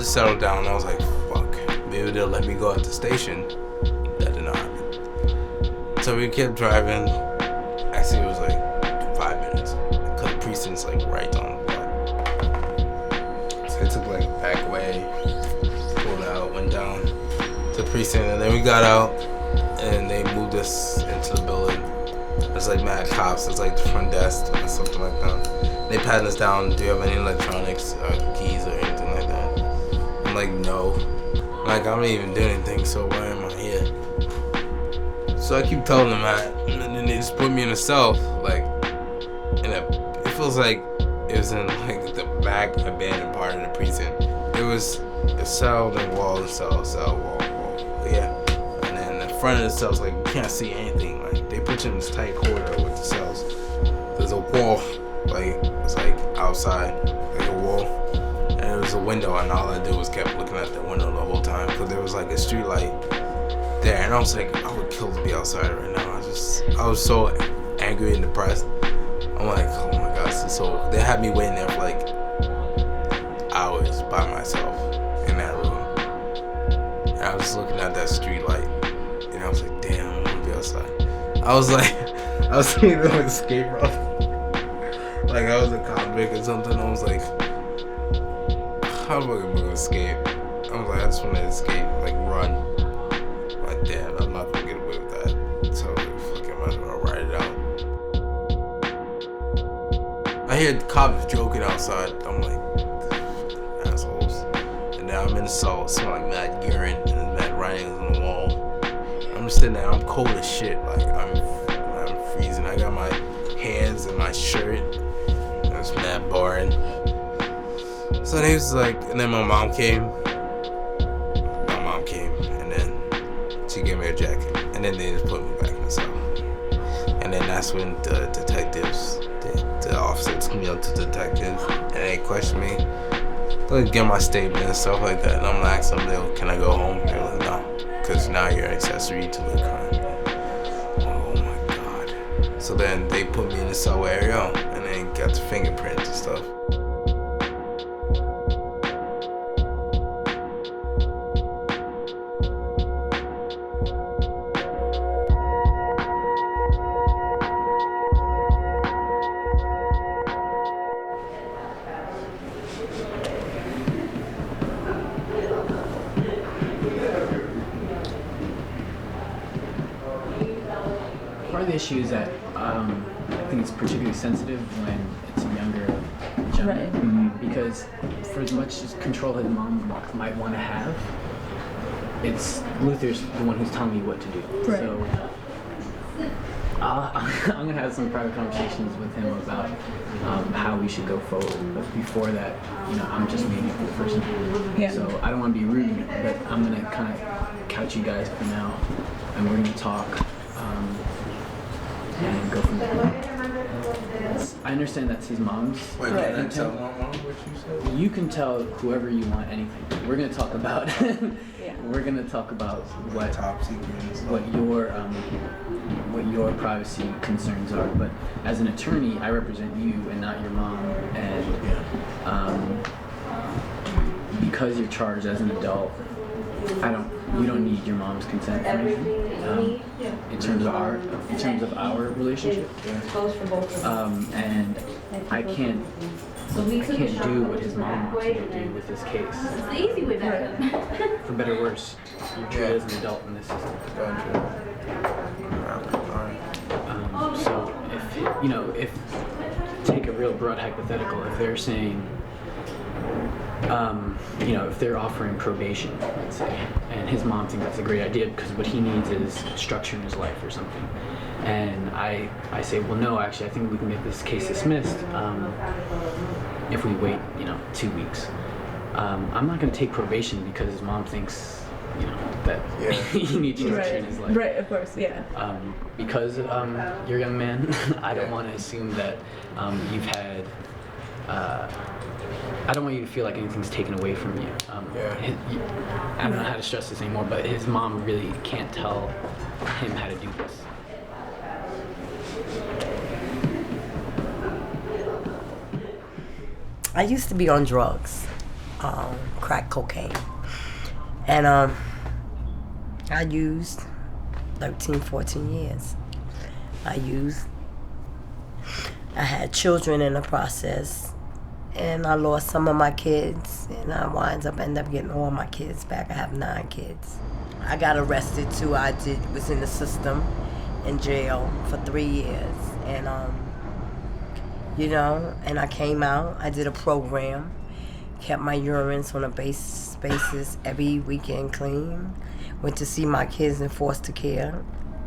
just settled down. I was like, fuck, maybe they'll let me go at the station. That did not happen. So we kept driving. Actually, it was like 5 minutes. Because the precinct's like right on the block. So it took like a back way, pulled out, went down to the precinct, and then we got out, and they moved us into the building. There's like mad cops. There's like the front desk or something like that. They patted us down. Do you have any electronics or keys or anything like that? I'm like, no. Like, I don't even do anything, so why am I here? So I keep telling them that, and then they just put me in a cell, like, it feels like it was in like the back abandoned part of the precinct. It was a cell, then wall, and cell, wall. Yeah. And then the front of the cell's like, you can't see anything. Like, they put you in this tight corridor with the cells. There's a wall, like, it's like outside, like a wall. And there was a window, and all I did was kept looking at the window the whole time, because there was like a street light there, and I was like, I would kill to be outside right now. I was so angry and depressed. I'm like, oh my gosh, this is so. They had me waiting there for like hours by myself in that room, and I was looking at that street light, and I was like, damn, I want to be outside. I was thinking of an escape route, like I was a convict or something. I was like, how am I gonna escape? I was like, I just want to escape, like run. Like, damn, I'm not gonna get away with that. So, fucking might as well ride it out. I hear the cops joking outside. I'm like, assholes. And now I'm in the cell, smell like mad urine and mad writings on the wall. I'm just sitting there, I'm cold as shit. Like, I'm freezing. I got my hands in my shirt. It's mad boring. So they was like, and then my mom came, and then she gave me a jacket, and then they just put me back in the cell. And then that's when the detectives, the officer took me up to the detectives, and they questioned me. They get my statement and stuff like that, and I'm asking them, can I go home? They're like, no, because now you're an accessory to the crime. Oh my god. So then they put me in the cell area, and then got the fingerprints and stuff. Part of the issue is that I think it's particularly sensitive when it's a younger gentleman, right. Because for as much as control his mom might want to have, it's Luther's the one who's telling me what to do. Right. So I'm gonna have some private conversations with him about how we should go forward. But before that, I'm just meeting up with the person. Yeah. So I don't want to be rude, but I'm gonna kind of couch you guys for now, and we're gonna talk. And go from there. I understand that's his mom's. Wait, can I tell my mom what you said? You can tell whoever you want anything. We're gonna talk about. We're gonna talk about what top secret, what your privacy concerns are. But as an attorney, I represent you and not your mom. And because you're charged as an adult, you don't need your mom's consent for anything. In terms of our relationship, and I can't do what his mom wants me to do with this case. It's the easy way back. For better or worse, you're treated as an adult in this system. So if take a real broad hypothetical, if they're saying, if they're offering probation, let's say, and his mom thinks that's a great idea because what he needs is structure in his life or something, and I say, well, no, actually, I think we can get this case dismissed if we wait, 2 weeks. I'm not going to take probation because his mom thinks, that he needs structure in his life. Right, of course, yeah. Because you're a young man, I don't want to assume that you've had. I don't want you to feel like anything's taken away from you. I don't know how to stress this anymore, but his mom really can't tell him how to do this. I used to be on drugs. crack cocaine. And I used 13, 14 years. I had children in the process, and I lost some of my kids, and I ended up getting all my kids back. I have 9 kids. I got arrested too. Was in the system, in jail for 3 years, and and I came out. I did a program, kept my urines on a basis every weekend clean. Went to see my kids in foster care,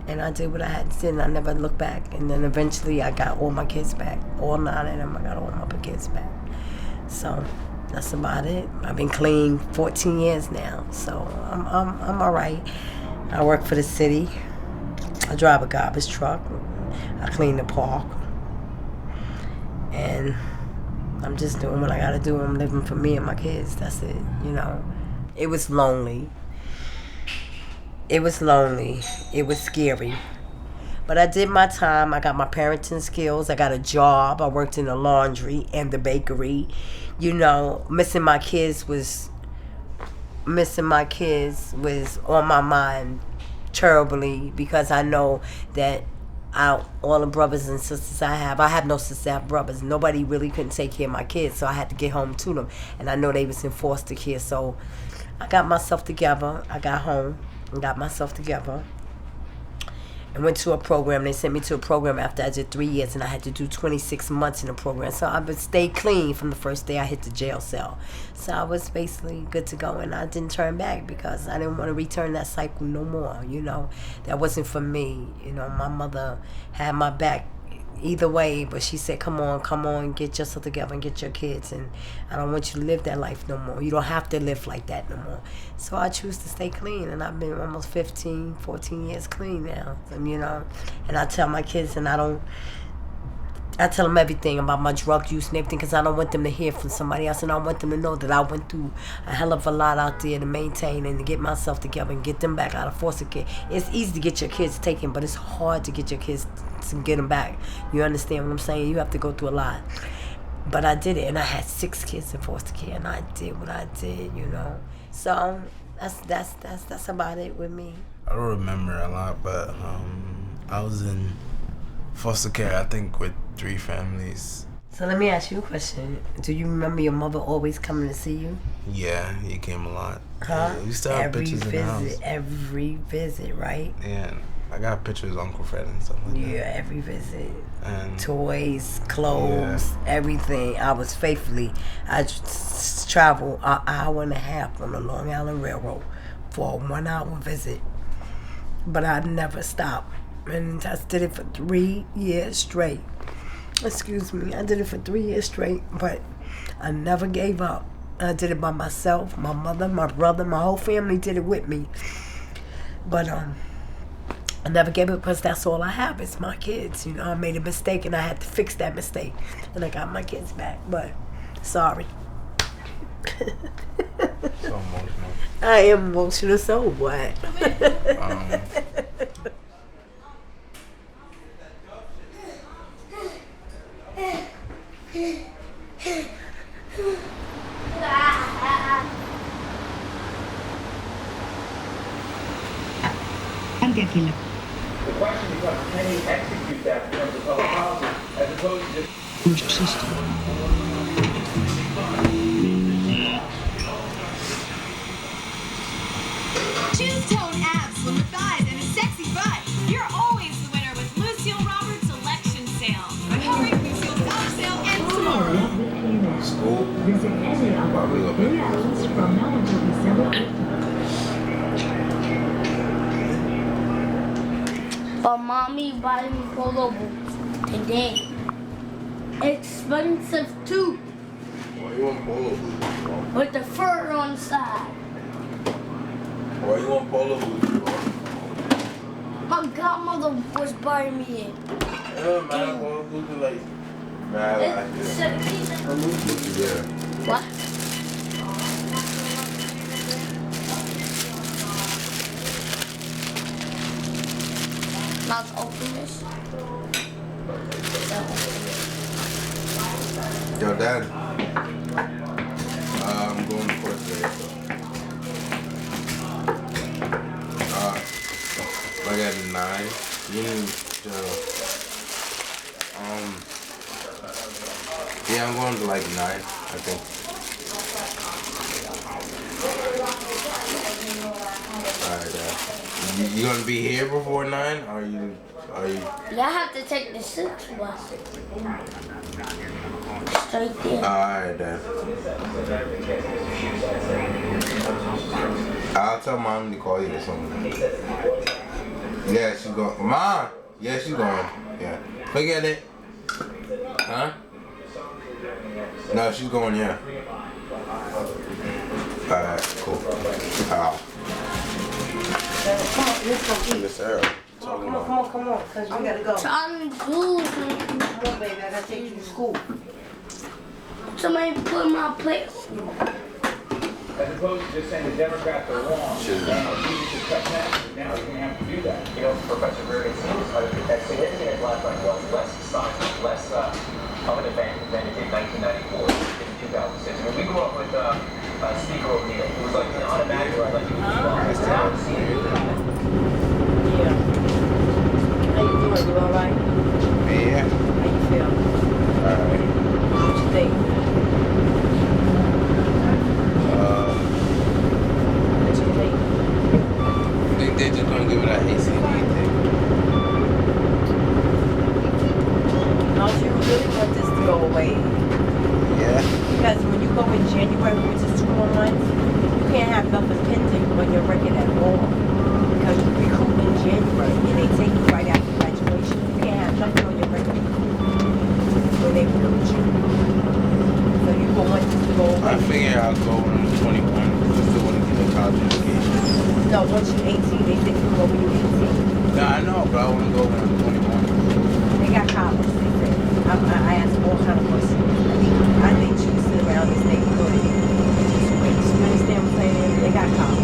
and I did what I had to do, and I never looked back. And then eventually I got all my kids back. All 9 of them, I got all my kids back. So that's about it. I've been clean 14 years now, so I'm all right. I work for the city. I drive a garbage truck. I clean the park. And I'm just doing what I gotta do. I'm living for me and my kids. That's it, It was lonely. It was scary. But I did my time. I got my parenting skills. I got a job. I worked in the laundry and the bakery. Missing my kids was on my mind terribly, because I know that all the brothers and sisters I have no sisters, I have brothers. Nobody really couldn't take care of my kids, so I had to get home to them. And I know they was in foster care, so I got myself together. I got home and got myself together and went to a program. They sent me to a program after I did 3 years, and I had to do 26 months in the program. So I would stay clean from the first day I hit the jail cell. So I was basically good to go, and I didn't turn back because I didn't want to return that cycle no more. That wasn't for me. My mother had my back either way, but she said, come on, get yourself together and get your kids, and I don't want you to live that life no more. You don't have to live like that no more. So I choose to stay clean, and I've been almost 15, 14 years clean now, and I tell my kids, and I tell them everything about my drug use and everything, because I don't want them to hear from somebody else, and I want them to know that I went through a hell of a lot out there to maintain and to get myself together and get them back out of foster care. It's easy to get your kids taken, but it's hard to get your kids to get them back. You understand what I'm saying? You have to go through a lot. But I did it, and I had 6 kids in foster care, and I did what I did, So that's about it with me. I don't remember a lot, but I was in foster care, I think, with 3 families. So let me ask you a question. Do you remember your mother always coming to see you? Yeah, he came a lot. Huh? We still have pictures in the house. Every visit, right? Yeah, I got pictures of Uncle Fred and stuff like that. Yeah, every visit. And toys, clothes, everything. I was faithfully. I traveled an hour and a half on the Long Island Railroad for a 1-hour visit. But I never stopped. And I did it for 3 years straight. Excuse me. I did it for 3 years straight, but I never gave up. I did it by myself, my mother, my brother, my whole family did it with me. But I never gave up, because that's all I have is my kids. I made a mistake, and I had to fix that mistake, and I got my kids back. But sorry. So emotional. I am emotional. So what? The question becomes, can he execute that in terms of public policy as opposed to just... Juice-toned abs, slimmer thighs, and a sexy butt. You're always the winner with Lucille Roberts' election sale. Hurry, Lucille's dollar sale ends tomorrow. School? Visit any of our 3 hours from now until December 8th. But mommy bought me polo boots today. Expensive too. Why you want polo boots? With the fur on the side. Why you want polo boots? My godmother was buying me it. Yeah, man, polo boots are like mad. It's $17. Yeah. What? Let's open this. Yo, Dad. I'm going to court today, so. I got 9. You need to, yeah, I'm going to like 9, I think. Alright, you gonna be here before 9? Are you? Yeah, I have to take the 6 bus. Straight there. Alright, Dad. I'll tell Mom to call you or something. Yeah, she's going. Mom! Yeah, she's going. Yeah. Forget it. Huh? No, she's going, yeah. Alright, cool. Come on, let's go eat. Miss Earl. Come on, because we gotta go. Trying to do something. Come on, baby, I gotta take you to school. Somebody put my plate. As opposed to just saying the Democrats are wrong. You should cut that. Now you're going to have to do that. You know, Professor Berg, it seems like as significant as Blackburn was, less size, less of an event than it did 1994 in 2006. I mean, we grew up with Speaker O'Neill, who was like an unimaginable, like he was now seen. Yeah. How you doing? You alright? Yeah. How you feel? Alright. What you think? What you think? I think they're just gonna give it an ACD thing. Don't you really want this to go away? Yeah. Because when you go in January, which is 2 more months, you can't have nothing pending on your record at all. Because you recruit in January and they take you right after graduation. You can't have nothing on your record when they recruit you. So you go want this to go away. I figure I'll go when I'm 21. I still want to get a college education. No, once you're 18, they think you go when you're 18. No, I know, but I want to go when I'm 21. They got college, they said. I asked all kind of questions. I think you sit around this neighborhood and just wait. You understand what I'm saying? They got college.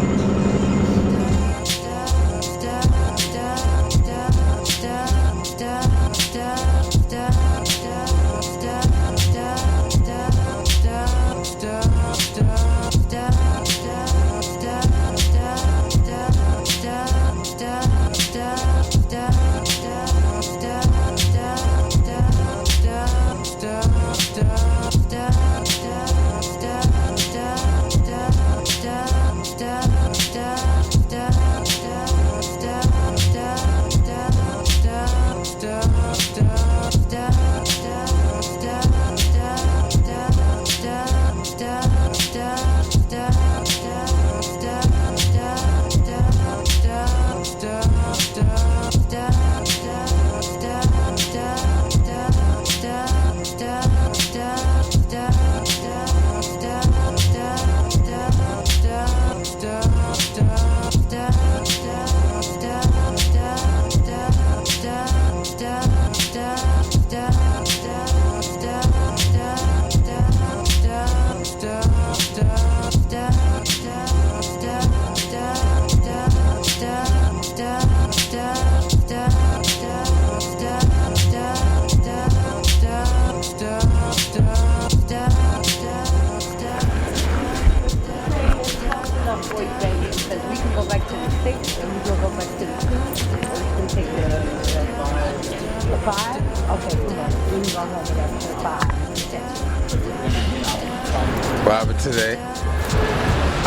What happened today? I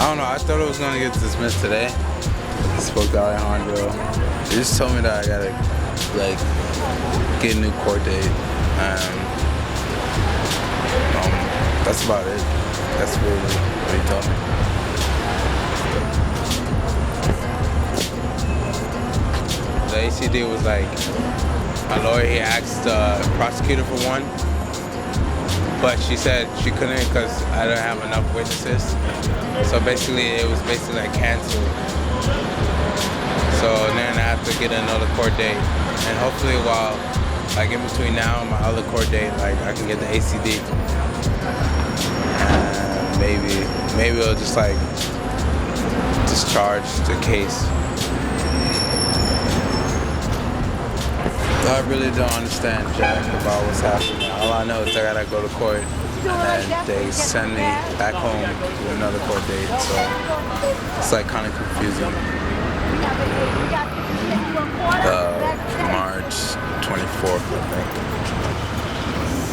don't know. I thought I was gonna get dismissed today. I spoke to Alejandro. They just told me that I gotta like get a new court date, and that's about it. That's really what he told me. The ACD was like, my lawyer, he asked the prosecutor for one, but she said she couldn't because I don't have enough witnesses. So basically, it was basically like canceled. So then I have to get another court date. And hopefully while, like in between now and my other court date, like I can get the ACD. And maybe it'll just like discharge the case. I really don't understand, Jack, about what's happening. All I know is I gotta go to court and they send me back home to another court date, so it's like kind of confusing. March 24th, I think.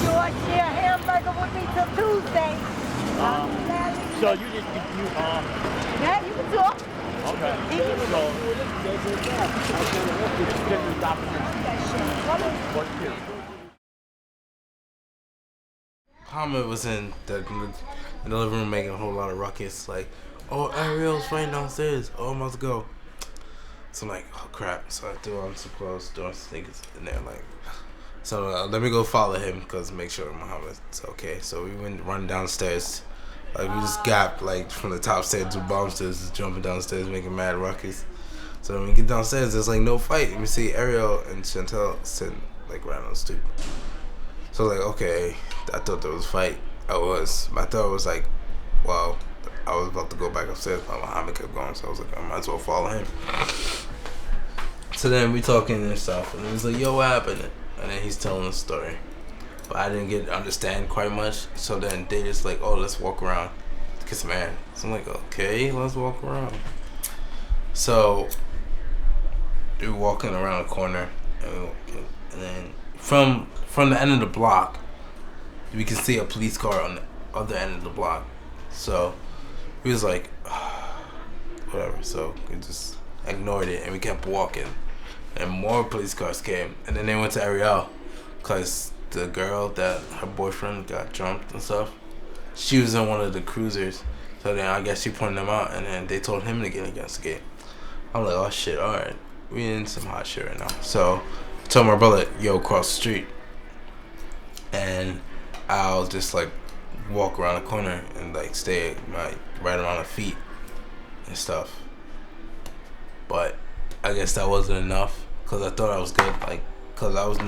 Your share hamburger would be till Tuesday. So you Yeah, you can talk. okay. Muhammad was in the living room making a whole lot of ruckus, like, oh, Ariel's right downstairs. Oh, I'm about to go. So I'm like, oh crap. So I threw on some clothes, threw on some sneakers in there, like. So let me go follow him, cause make sure Muhammad's okay. So we went run downstairs, like we just got like from the top stairs to the bottom stairs, just jumping downstairs, making mad ruckus. So when we get downstairs, there's like no fight. We see Ariel and Chantel sitting like right on the stoop. So like, okay, I thought there was a fight. I thought it was like, well, I was about to go back upstairs, but Muhammad kept going, so I was like, I might as well follow him. So then we talking and stuff, and he was like, yo, what happened? And then he's telling the story, but I didn't understand quite much. So then they just like, oh, let's walk around, kiss some ass. So I'm like, okay, let's walk around. So we're walking around the corner, and then from the end of the block, we can see a police car on the other end of the block. So we was like, whatever. So we just ignored it and we kept walking. And more police cars came, and then they went to Ariel, cause the girl that her boyfriend got jumped and stuff, she was in one of the cruisers. So then I guess she pointed them out, and then they told him to get against the gate. I'm like, oh shit, all right, we in some hot shit right now. So I told my brother, yo, cross the street, and I'll just like walk around the corner and like stay right around the feet and stuff. But I guess that wasn't enough, cause I thought I was good, like, cause I was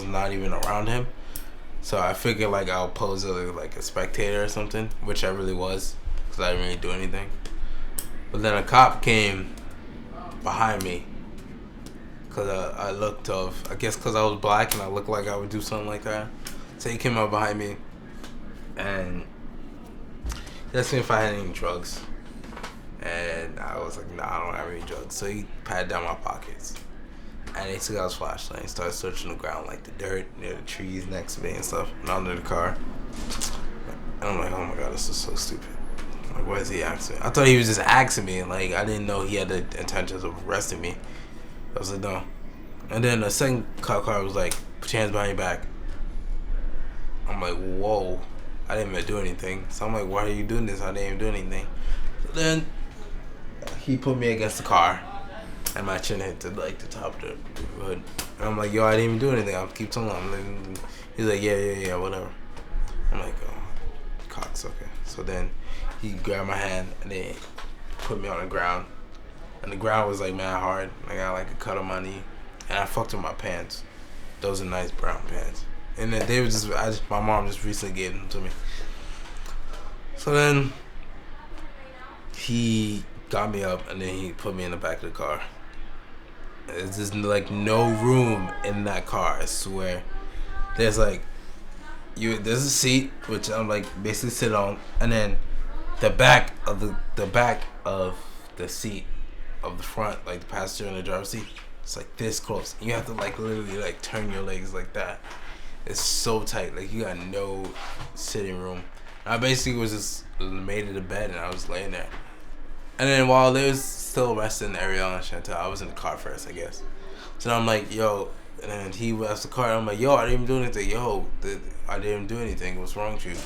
not even around him. So I figured like I'll pose as like a spectator or something, which I really was, cause I didn't really do anything. But then a cop came behind me, cause I looked off. I guess cause I was black and I looked like I would do something like that. So he came up behind me, and he asked me if I had any drugs. And I was like, nah, I don't have any drugs. So he patted down my pockets. And he took out his flashlight and started searching the ground, like the dirt near the trees next to me and stuff, and under the car. And I'm like, oh my God, this is so stupid. Like, what is he asking me? I thought he was just asking me. Like, I didn't know he had the intentions of arresting me. I was like, no. And then the second cop car was like, put your hands behind your back. I'm like, whoa. I didn't even do anything. So I'm like, why are you doing this? I didn't even do anything. So then he put me against the car, and my chin hit the top of the hood. And I'm like, yo, I didn't even do anything. I'll keep telling him. He's like, yeah, whatever. I'm like, oh, cocksucker. So then he grabbed my hand and then put me on the ground. And the ground was like mad hard. I got like a cut on my knee, and I fucked with my pants. Those are nice brown pants. And then they were my mom just recently gave them to me. So then he got me up, and then he put me in the back of the car. There's just like no room in that car, I swear. There's like, there's a seat which I'm like basically sit on, and then the back of the seat of the front, like the passenger and the driver's seat, it's like this close. You have to like literally like turn your legs like that. It's so tight, like you got no sitting room. I basically was just made it a bed, and I was laying there. And then while they was still arresting Ariel and Chantel, I was in the car first, I guess. So I'm like, yo, and then he left the car, and I'm like, yo, I didn't even do anything. Yo, I didn't do anything. What's wrong with you?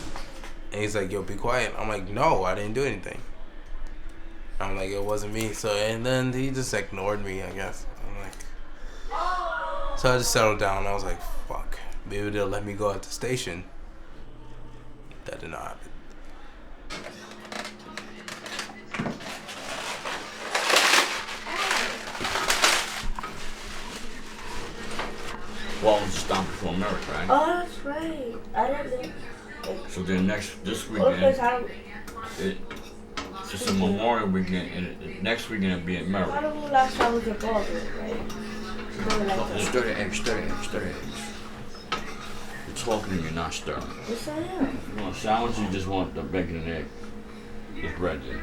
And he's like, yo, be quiet. I'm like, no, I didn't do anything. I'm like, it wasn't me. So, and then he just ignored me, I guess. I'm like, so I just settled down. I was like, fuck, maybe they'll let me go at the station. That did not happen. Well, it's down before America, right? Oh, that's right. I didn't know. So then this weekend, it's a Memorial weekend, and next weekend it'll be in America. I don't know last time was a ballroom, right? It's 30 eggs. The talking and you're not stirring. Yes, I am. You want a sandwich or you just want the bacon and egg? Just bread then.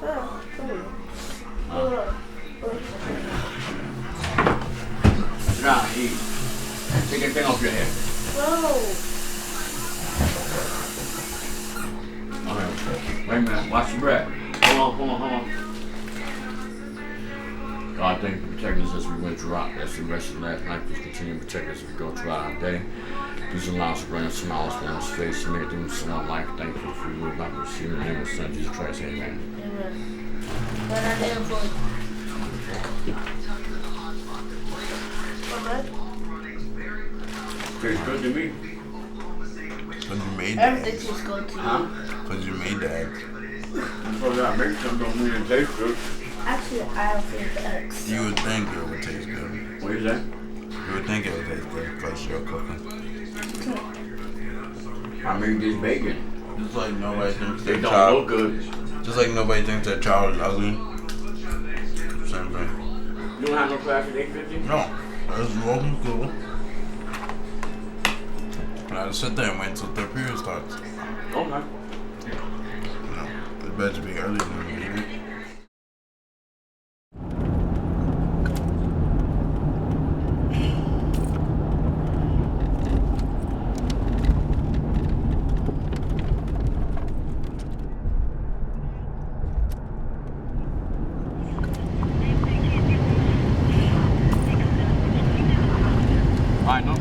Oh, cool. Sit down and eat. Take that thing off your head. No. Okay. Wait a minute. Watch your breath. Hold on. God, thank you for protecting us as we went throughout. As the rest of the last night, please continue to protect us as we go throughout our day. Please allow us to bring a smile on his face and make things so life. Thank you for your love. In the name of Son Jesus Christ. Amen. Amen. What I did for Tastes good to me. Cause you made that. everything tastes good to me. Huh? Cause you made that. So that makes them don't mean it tastes good. Actually, I don't think that's. You would think it would taste good. What is that? You would think it would taste good because you're cooking. I made this bacon. Just like nobody thinks They their don't child. look good. Just like nobody thinks their child is ugly. Same thing. You don't have no class at 8:50? No. It's walking cool. And I just sit there and wait until third period starts. Okay. You know, it better be earlier than me. Alright, no.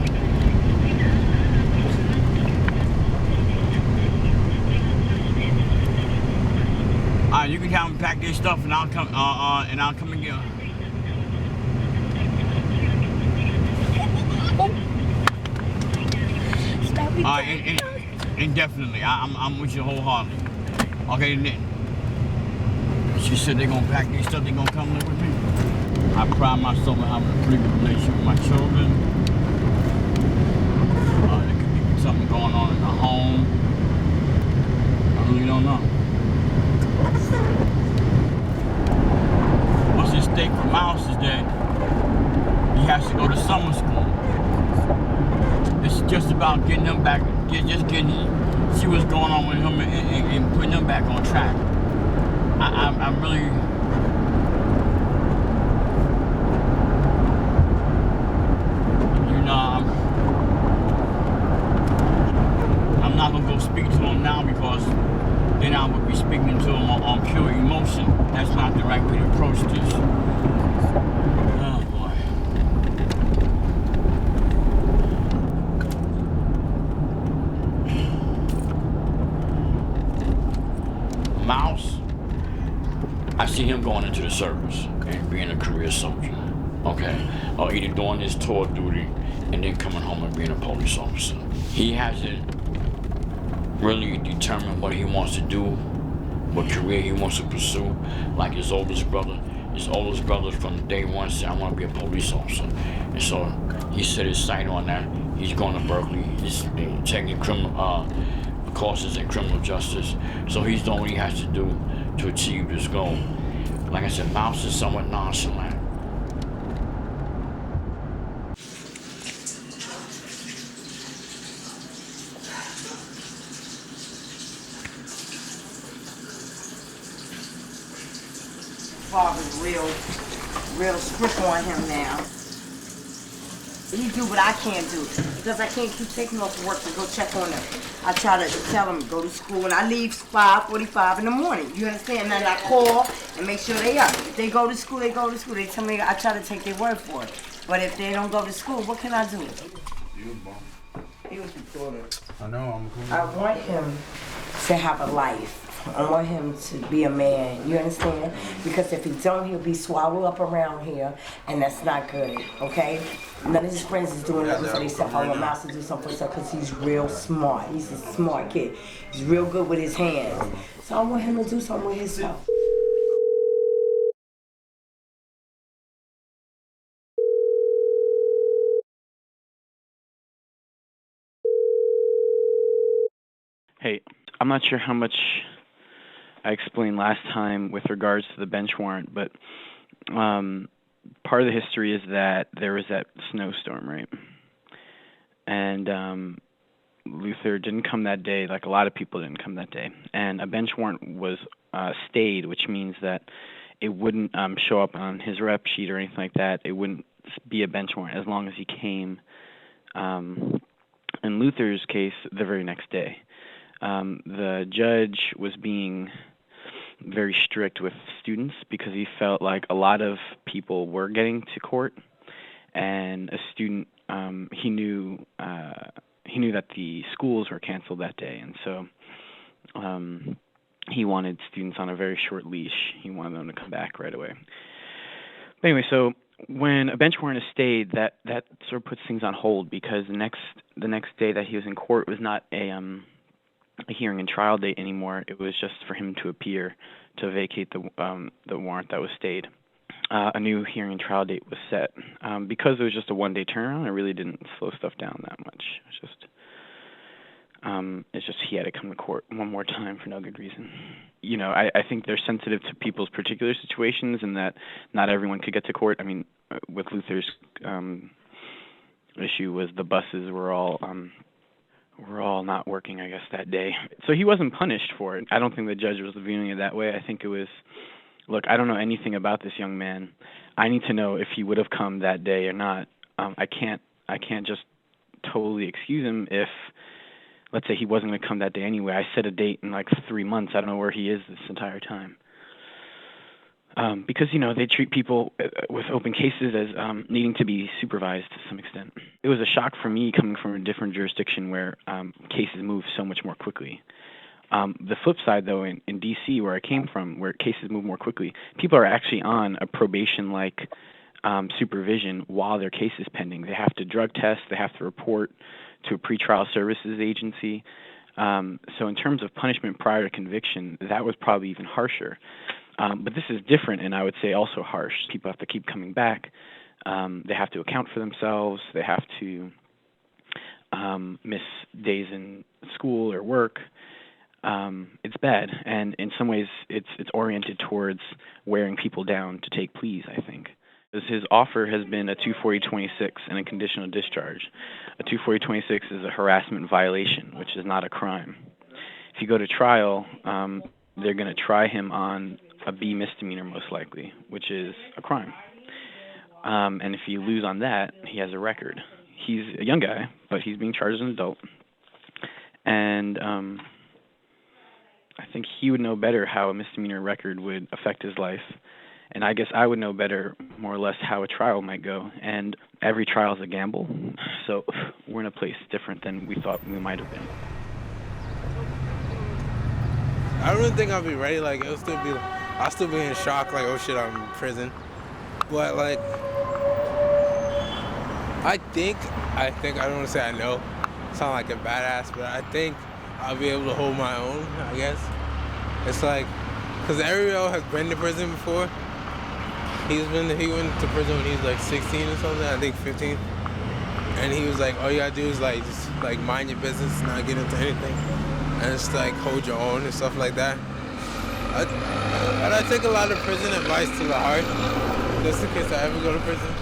Alright, you can have them pack their stuff and I'll come and get them. Alright, indefinitely. I'm with you wholeheartedly. Okay, then. She said they're gonna pack their stuff, they're gonna come live with me. I pride myself on having a pretty good relationship with my children. There could be something going on in the home. I really don't know. What's at stake for Mouse is that he has to go to summer school. It's just about getting him back, see what's going on with him and putting him back on track. I'm really. I'm not gonna go speak to him now because then I would be speaking to him on pure emotion. That's not the right way to approach this. Oh boy. Mouse, I see him going into the service, okay, being a career soldier, okay, or either doing his tour duty and then coming home and being a police officer. He hasn't really determined what he wants to do, what career he wants to pursue. Like his oldest brother from day one said, I want to be a police officer. And so he set his sight on that. He's going to Berkeley. He's taking criminal courses in criminal justice. So he's doing what he has to do to achieve this goal. Like I said, Mouse is somewhat nonchalant. Father's real strict on him now. He do what I can't do because I can't keep taking off work to go check on him. I try to tell him go to school and I leave 5:45 in the morning. You understand? And I call and make sure they are. If they go to school, they go to school. They tell me I try to take their word for it. But if they don't go to school, what can I do? He was recording. I know, I'm cool. I want him to have a life. I want him to be a man, you understand? Because if he don't, he'll be swallowed up around here, and that's not good, okay? None of his friends is doing nothing for themselves. I want Mouse to do something for himself because he's real smart. He's a smart kid. He's real good with his hands. So I want him to do something with himself. Hey, I'm not sure how much I explained last time with regards to the bench warrant, but part of the history is that there was that snowstorm, right? And Luther didn't come that day, like a lot of people didn't come that day, and a bench warrant was stayed, which means that it wouldn't show up on his rep sheet or anything like that. It wouldn't be a bench warrant as long as he came. In Luther's case, the very next day. The judge was being very strict with students because he felt like a lot of people were getting to court, and a student, he knew that the schools were canceled that day, and so he wanted students on a very short leash. He wanted them to come back right away. But anyway, so when a bench warrant is stayed, that sort of puts things on hold because the next day that he was in court was not a hearing and trial date anymore. It was just for him to appear to vacate the warrant that was stayed. A new hearing and trial date was set. Because it was just a one-day turnaround, it really didn't slow stuff down that much. It's just he had to come to court one more time for no good reason. You know, I think they're sensitive to people's particular situations and that not everyone could get to court. I mean, with Luther's issue was the buses were all not working, I guess, that day. So he wasn't punished for it. I don't think the judge was viewing it that way. I think it was, look, I don't know anything about this young man. I need to know if he would have come that day or not. I can't just totally excuse him if, let's say, he wasn't going to come that day anyway. I set a date in like 3 months. I don't know where he is this entire time. Because, you know, they treat people with open cases as needing to be supervised to some extent. It was a shock for me coming from a different jurisdiction where cases move so much more quickly. The flip side, though, in D.C., where I came from, where cases move more quickly, people are actually on a probation-like supervision while their case is pending. They have to drug test. They have to report to a pretrial services agency. So in terms of punishment prior to conviction, that was probably even harsher. But this is different, and I would say also harsh. People have to keep coming back. They have to account for themselves. They have to miss days in school or work. It's bad, and in some ways, it's oriented towards wearing people down to take pleas, I think. His offer has been a 240-26 and a conditional discharge. A 240-26 is a harassment violation, which is not a crime. If you go to trial, they're going to try him on a B misdemeanor, most likely, which is a crime. And if you lose on that, he has a record. He's a young guy, but he's being charged as an adult. And I think he would know better how a misdemeanor record would affect his life. And I guess I would know better, more or less, how a trial might go. And every trial is a gamble. So we're in a place different than we thought we might have been. I don't really think I'll be ready. Like, I'll still be in shock. Like, oh shit, I'm in prison. But like, I think, I don't want to say I know. Sound like a badass, but I think I'll be able to hold my own, I guess. It's like, because Ariel has been to prison before. He went to prison when he was like 16 or something, I think 15. And he was like, all you gotta do is like, just like mind your business, not get into anything. And just like hold your own and stuff like that. I take a lot of prison advice to the heart, just in case I ever go to prison.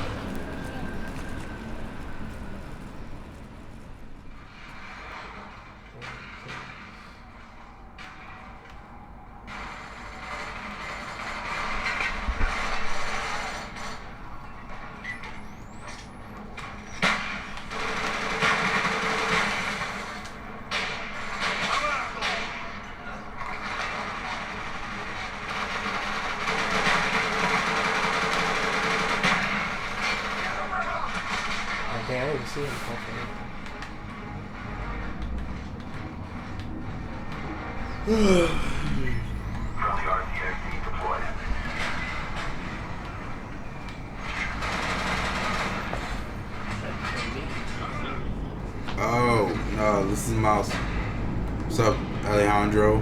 Oh, no, this is Mouse. What's up, Alejandro?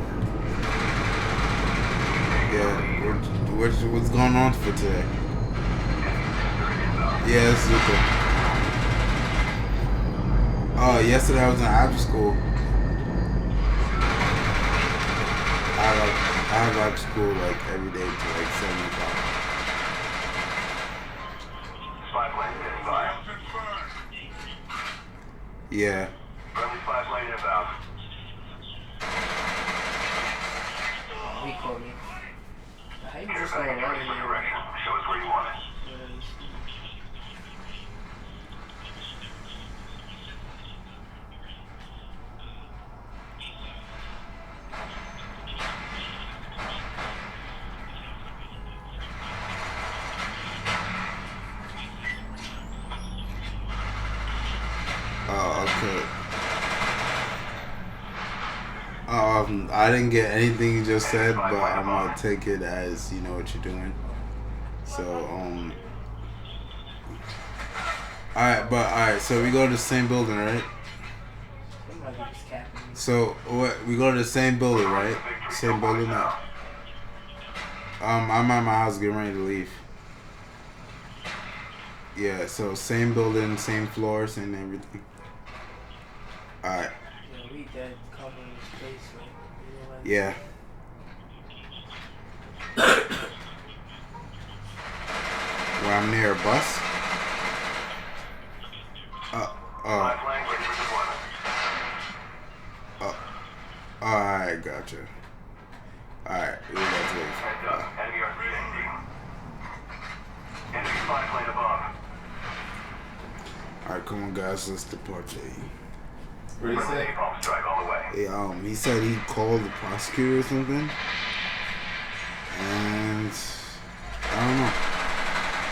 Yeah, what's going on for today? Yeah, this is Luca. Oh, yesterday I was in after school. I have after school like every day to like 7 o'clock. Yeah. Friendly flashlight inbound. He called me. How you just gonna run in Direction. Show us where you want it. Okay. I didn't get anything you just said, but I'm gonna take it as you know what you're doing. So, alright, so we go to the same building, right? So, what, we go to the same building, right? Same building now. I'm at my house getting ready to leave. Yeah, so same building, same floor, same everything. Alright. Yeah, we dead covering this place, so you know, like, Yeah. Where I'm near a bus? Alright, gotcha. Alright, we got to leave. Enemy RCXD. Enemy spy plane above. Alright, come on guys, let's depart Jay. What did he say? Napalm strike all the way. Hey, he said he called the prosecutor or something. And I don't know.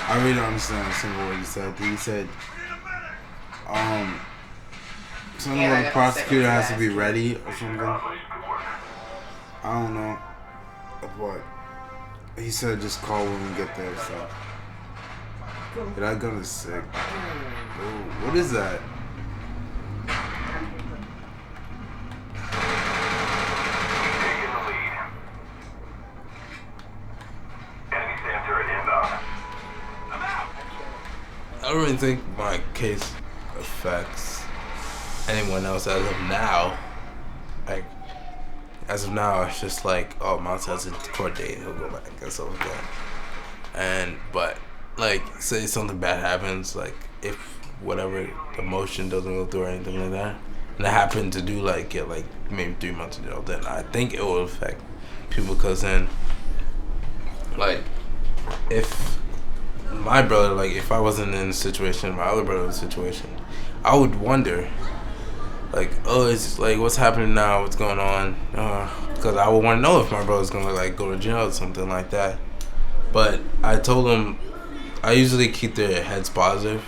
I really don't understand a single word he said. He said, something Yeah, about the prosecutor has to be ready or something. I don't know. But he said just call when we get there, so. That gun is sick. Oh, what is that? Taking the lead. Enemy SAM turret inbound. I'm out. I don't really think my case affects anyone else as of now. Like, as of now, it's just like, oh, Mounts has a court date, he'll go back and stuff like that. But, like, say something bad happens, like, if whatever the motion doesn't go through or anything like that, and I happen to do, like, get, like, maybe 3 months in jail, then I think it will affect people, because then, like, if my brother, like, if I wasn't in a situation, my other brother was in a situation, I would wonder, like, oh, it's like, what's happening now? What's going on? Because I would want to know if my brother's gonna like go to jail or something like that. But I told them I usually keep their heads positive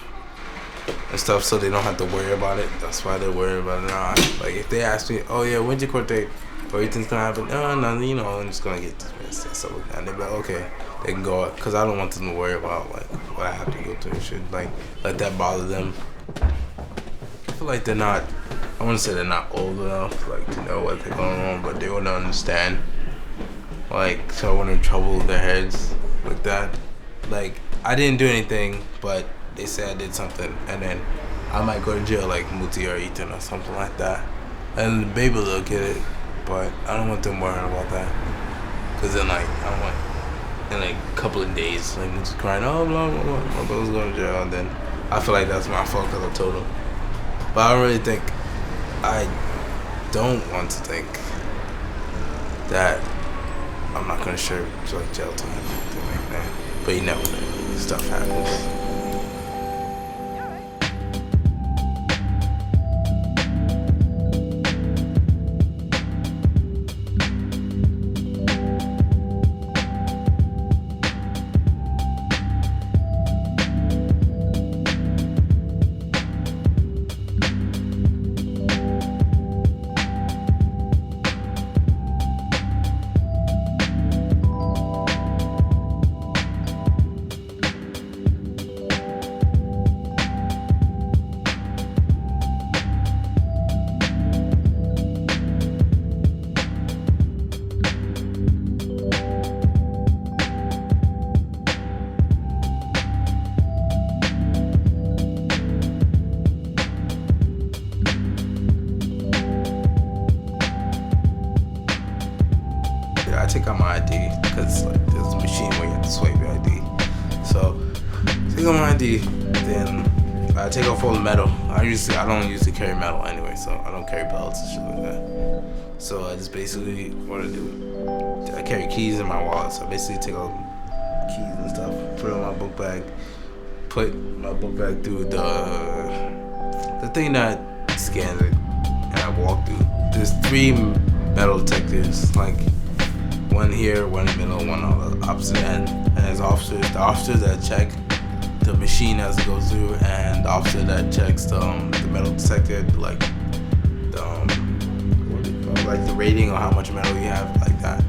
and stuff, so they don't have to worry about it. That's why they're worried about it now. Like, if they ask me, oh yeah, when's your court date? What do you think's gonna happen? No, you know, I'm just gonna get dismissed and stuff like that. And they're like, okay, they can go, because I don't want them to worry about like what I have to go through and shit. Like, let that bother them. I feel like they're not, I wouldn't say they're not old enough, like, to know what they're going on, but they wouldn't understand. Like, so I wouldn't trouble their heads with that. Like, I didn't do anything, but they say I did something, and then I might go to jail, like Muti or Ethan or something like that. And the baby will get it, but I don't want them worrying about that. Because then, like, I don't want, in like a couple of days, like, just crying, oh, blah, blah, blah, my brother's going to jail, and then I feel like that's my fault because I told him. But I don't really think, I don't want to think that I'm not gonna share like jail time or anything like that. But you never know. Stuff happens. I take out my ID because like, there's a machine where you have to swipe your ID. So take out my ID, then I take off all the metal. I don't usually carry metal anyway, so I don't carry belts and shit like that. So I just basically, what I do, I carry keys in my wallet, so I basically take all keys and stuff, put it in my book bag, put my book bag through the thing that scans it, and I walk through. There's 3 metal detectors, like one here, one in the middle, one on the opposite end, and there's officers. The officers that check the machine as it goes through, and the officer that checks the metal detector, like the rating or how much metal you have, like that.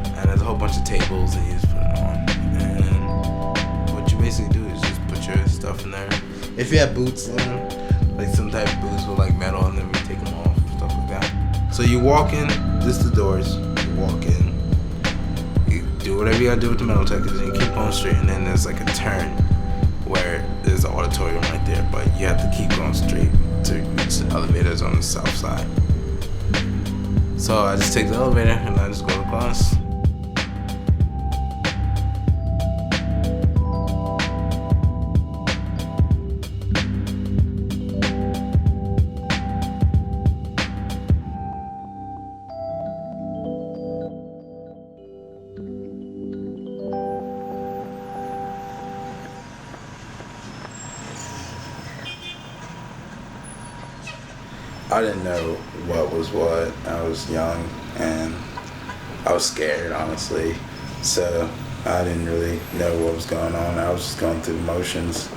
And there's a whole bunch of tables, and you just put it on. And what you basically do is just put your stuff in there. If you have boots on, like some type of boots with like metal, and then we take them off, stuff like that. So you walk in, this is the doors. You walk in, you do whatever you gotta do with the metal detectors, and you keep going straight. And then there's like a turn where there's an auditorium right there, but you have to keep going straight to reach the elevators on the south side. So I just take the elevator and I just go to class. I didn't know what was what. I was young and I was scared, honestly. So I didn't really know what was going on. I was just going through the motions.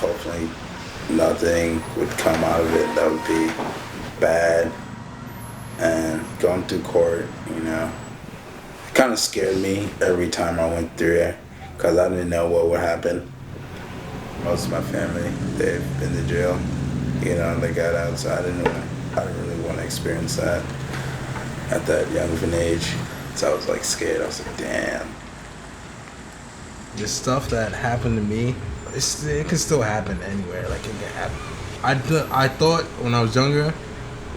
Hopefully nothing would come out of it that would be bad. And going through court, you know, it kind of scared me every time I went through it because I didn't know what would happen. Most of my family, they've been to jail, you know, and they got out, so I didn't really want to experience that at that young of an age. So I was like scared. I was like, damn. The stuff that happened to me, it can still happen anywhere. Like, it can happen. I thought when I was younger,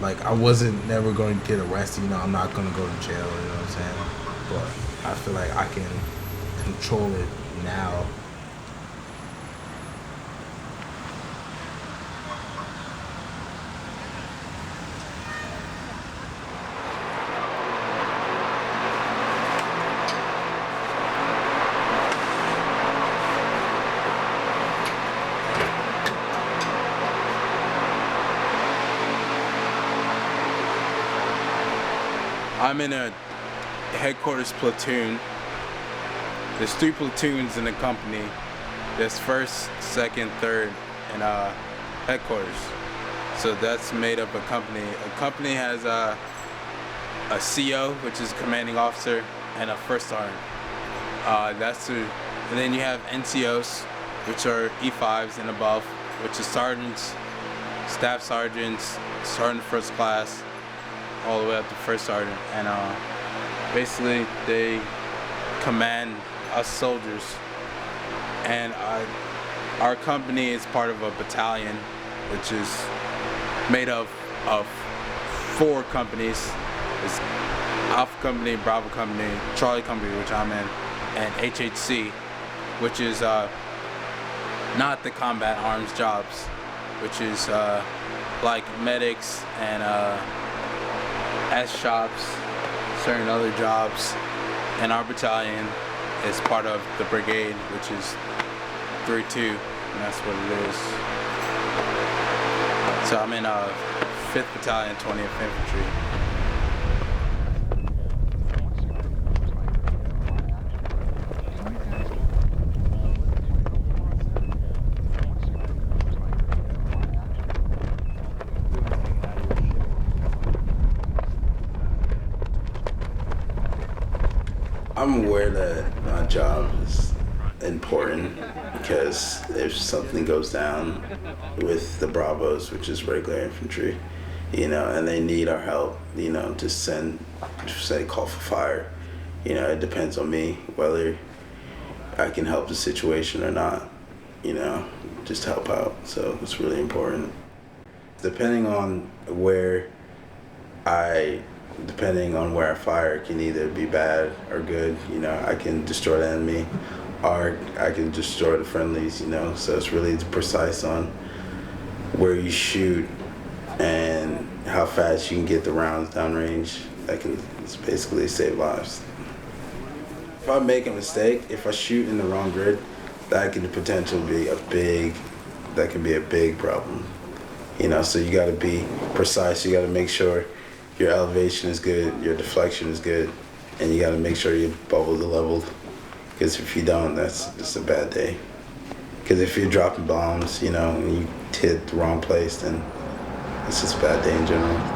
like, I wasn't never going to get arrested. You know, I'm not going to go to jail. You know what I'm saying? But I feel like I can control it now. I'm in a headquarters platoon. There's 3 platoons in the company. There's 1st, 2nd, 3rd, and headquarters. So that's made up a company. A company has a CO, which is commanding officer, and a 1st sergeant. And then you have NCOs, which are E5s and above, which is sergeants, staff sergeants, sergeant 1st class, all the way up to 1st sergeant, and basically they command us soldiers. And our company is part of a battalion, which is made up of 4 companies. It's Alpha Company, Bravo Company, Charlie Company, which I'm in, and HHC, which is not the combat arms jobs, which is like medics and S shops, certain other jobs. And our battalion is part of the brigade, which is 3-2, and that's what it is. So I'm in 5th Battalion, 20th Infantry. I'm aware that my job is important because if something goes down with the Bravos, which is regular infantry, you know, and they need our help, you know, to say call for fire, you know, it depends on me whether I can help the situation or not, you know, just help out. So it's really important. Depending on where I depending on where I fire, it can either be bad or good. You know, I can destroy the enemy, or I can destroy the friendlies. You know, so it's really precise on where you shoot and how fast you can get the rounds downrange. That can basically save lives. If I make a mistake, if I shoot in the wrong grid, that could potentially be a big problem. You know, so you got to be precise. You got to make sure your elevation is good, your deflection is good, and you got to make sure your bubbles are leveled. Because if you don't, it's a bad day. Because if you're dropping bombs, you know, and you hit the wrong place, then it's just a bad day in general.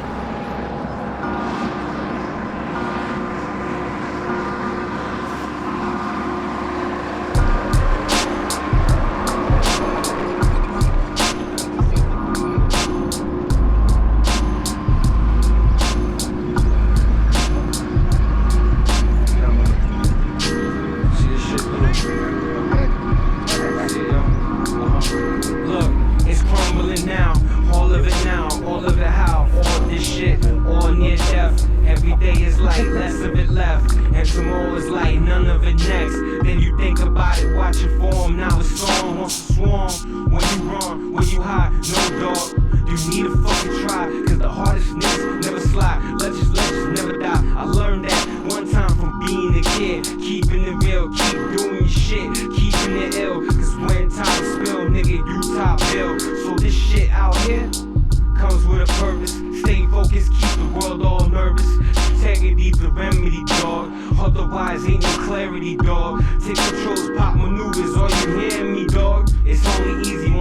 Otherwise, ain't no clarity, dog. Take controls, pop maneuvers, all you hear me, dog. It's only easy